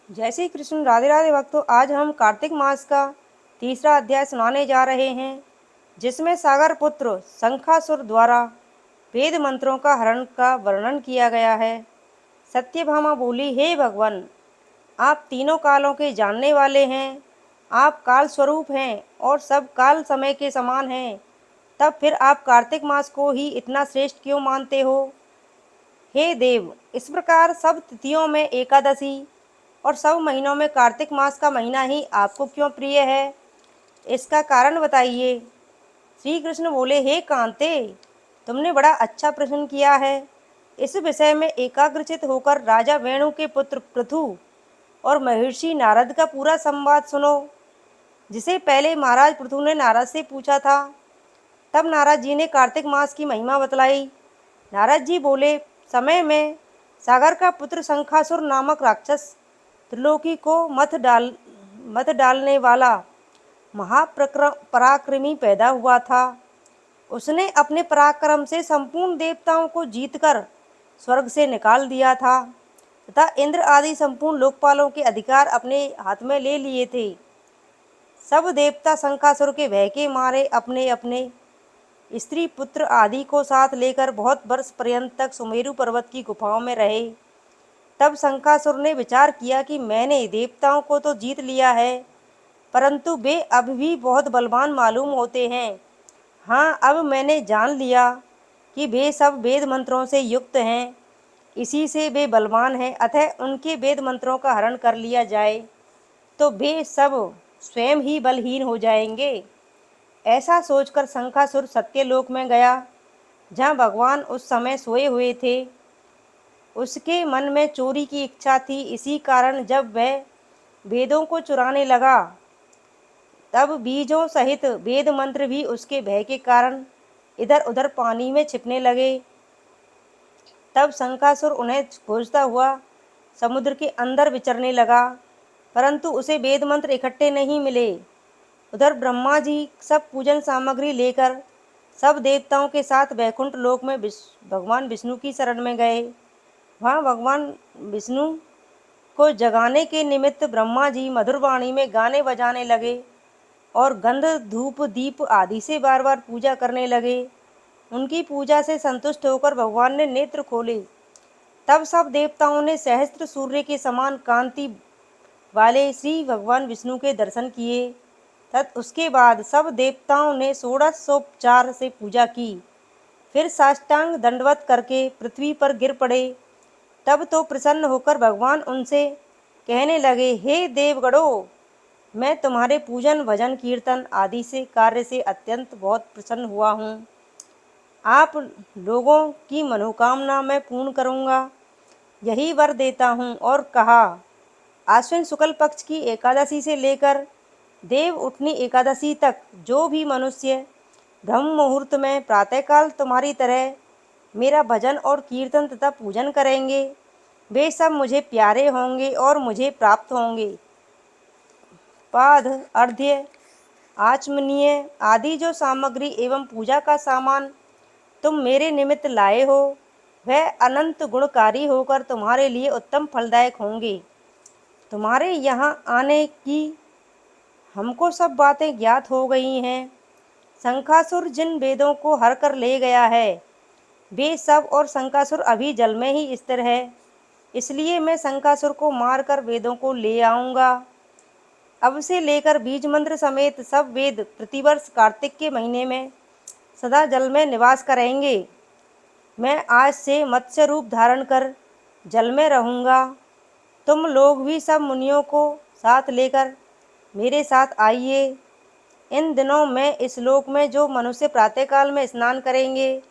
जय श्री कृष्ण। राधे राधे भक्तों। आज हम कार्तिक मास का तीसरा अध्याय सुनाने जा रहे हैं, जिसमें सागर पुत्र शंखासुर द्वारा वेद मंत्रों का हरण का वर्णन किया गया है। सत्यभामा बोली, हे भगवान, आप तीनों कालों के जानने वाले हैं। आप काल स्वरूप हैं और सब काल समय के समान हैं। तब फिर आप कार्तिक मास को ही इतना श्रेष्ठ क्यों मानते हो? हे देव, इस प्रकार सब तिथियों में एकादशी और सब महीनों में कार्तिक मास का महीना ही आपको क्यों प्रिय है, इसका कारण बताइए। श्री कृष्ण बोले, हे कांते, तुमने बड़ा अच्छा प्रश्न किया है। इस विषय में एकाग्रचित होकर राजा वेणु के पुत्र पृथु और महर्षि नारद का पूरा संवाद सुनो, जिसे पहले महाराज पृथु ने नारद से पूछा था। तब नारद जी ने कार्तिक मास की महिमा बतलाई। नारद जी बोले, समय में सागर का पुत्र शंखासुर नामक राक्षस त्रिलोकी को मत डालने वाला पराक्रमी पैदा हुआ था। उसने अपने पराक्रम से संपूर्ण देवताओं को जीतकर स्वर्ग से निकाल दिया था तथा इंद्र आदि संपूर्ण लोकपालों के अधिकार अपने हाथ में ले लिए थे। सब देवता शंखासुर के भय के मारे अपने अपने स्त्री पुत्र आदि को साथ लेकर बहुत वर्ष पर्यंत तक सुमेरु पर्वत की गुफाओं में रहे। तब शंखासुर ने विचार किया कि मैंने देवताओं को तो जीत लिया है, परंतु वे अब भी बहुत बलवान मालूम होते हैं। हाँ, अब मैंने जान लिया कि वे सब वेद मंत्रों से युक्त हैं, इसी से वे बलवान हैं। अतः उनके वेद मंत्रों का हरण कर लिया जाए तो वे सब स्वयं ही बलहीन हो जाएंगे। ऐसा सोचकर शंखासुर सत्यलोक में गया, जहाँ भगवान उस समय सोए हुए थे। उसके मन में चोरी की इच्छा थी, इसी कारण जब वह वेदों को चुराने लगा, तब बीजों सहित वेद मंत्र भी उसके भय के कारण इधर उधर पानी में छिपने लगे। तब शंखासुर उन्हें खोजता हुआ समुद्र के अंदर विचरने लगा, परंतु उसे वेद मंत्र इकट्ठे नहीं मिले। उधर ब्रह्मा जी सब पूजन सामग्री लेकर सब देवताओं के साथ वैकुंठ लोक में भगवान विष्णु की शरण में गए। वहाँ भगवान विष्णु को जगाने के निमित्त ब्रह्मा जी मधुर वाणी में गाने बजाने लगे और गंध धूप दीप आदि से बार बार पूजा करने लगे। उनकी पूजा से संतुष्ट होकर भगवान ने नेत्र खोले। तब सब देवताओं ने सहस्त्र सूर्य के समान कांति वाले श्री भगवान विष्णु के दर्शन किए। तत् उसके बाद सब देवताओं ने षोडशोपचार से पूजा की, फिर साष्टांग दंडवत करके पृथ्वी पर गिर पड़े। तब तो प्रसन्न होकर भगवान उनसे कहने लगे, हे देवगणों, मैं तुम्हारे पूजन भजन कीर्तन आदि से कार्य से अत्यंत बहुत प्रसन्न हुआ हूँ। आप लोगों की मनोकामना मैं पूर्ण करूँगा, यही वर देता हूँ। और कहा, आश्विन शुक्ल पक्ष की एकादशी से लेकर देव उठनी एकादशी तक जो भी मनुष्य ब्रह्म मुहूर्त में प्रातःकाल तुम्हारी तरह मेरा भजन और कीर्तन तथा पूजन करेंगे, वे सब मुझे प्यारे होंगे और मुझे प्राप्त होंगे। पाद अर्घ्य आचमनीय आदि जो सामग्री एवं पूजा का सामान तुम मेरे निमित्त लाए हो, वह अनंत गुणकारी होकर तुम्हारे लिए उत्तम फलदायक होंगे। तुम्हारे यहाँ आने की हमको सब बातें ज्ञात हो गई हैं। शंखासुर जिन वेदों को हर कर ले गया है, वे सब और शंखासुर अभी जल में ही स्थिर है, इसलिए मैं शंखासुर को मारकर वेदों को ले आऊँगा। अब से लेकर बीज मंत्र समेत सब वेद प्रतिवर्ष कार्तिक के महीने में सदा जल में निवास करेंगे। मैं आज से मत्स्य रूप धारण कर जल में रहूँगा। तुम लोग भी सब मुनियों को साथ लेकर मेरे साथ आइए। इन दिनों में इस लोक में जो मनुष्य प्रातःकाल में स्नान करेंगे,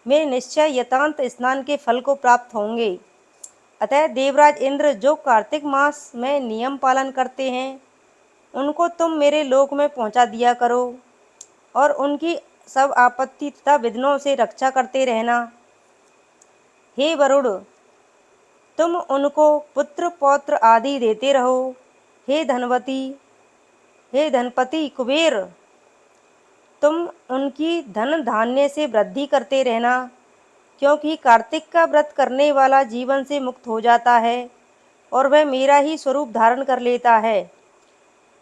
वे निश्चय यतांत स्नान के फल को प्राप्त होंगे। अतः देवराज इंद्र जो कार्तिक मास में नियम पालन करते हैं, उनको तुम मेरे लोक में पहुंचा दिया करो और उनकी सब आपत्ति तथा विघ्नों से रक्षा करते रहना। हे वरुण, तुम उनको पुत्र पौत्र आदि देते रहो। हे धनपति कुबेर, तुम उनकी धन धान्य से वृद्धि करते रहना, क्योंकि कार्तिक का व्रत करने वाला जीवन से मुक्त हो जाता है और वह मेरा ही स्वरूप धारण कर लेता है।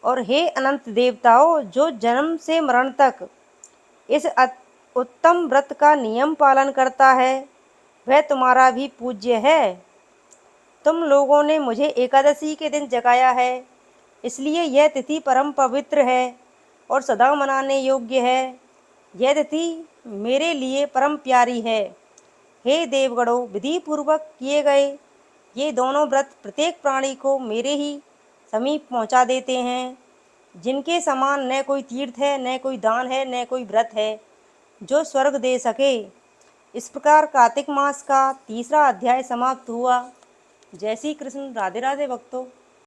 और हे अनंत देवताओं, जो जन्म से मरण तक इस उत्तम व्रत का नियम पालन करता है, वह तुम्हारा भी पूज्य है। तुम लोगों ने मुझे एकादशी के दिन जगाया है, इसलिए यह तिथि परम पवित्र है और सदा मनाने योग्य है। यह तिथि मेरे लिए परम प्यारी है। हे देवगणों, विधि पूर्वक किए गए ये दोनों व्रत प्रत्येक प्राणी को मेरे ही समीप पहुंचा देते हैं, जिनके समान न कोई तीर्थ है, न कोई दान है, न कोई व्रत है जो स्वर्ग दे सके। इस प्रकार कार्तिक मास का तीसरा अध्याय समाप्त हुआ। जय श्री कृष्ण। राधे राधे भक्तों।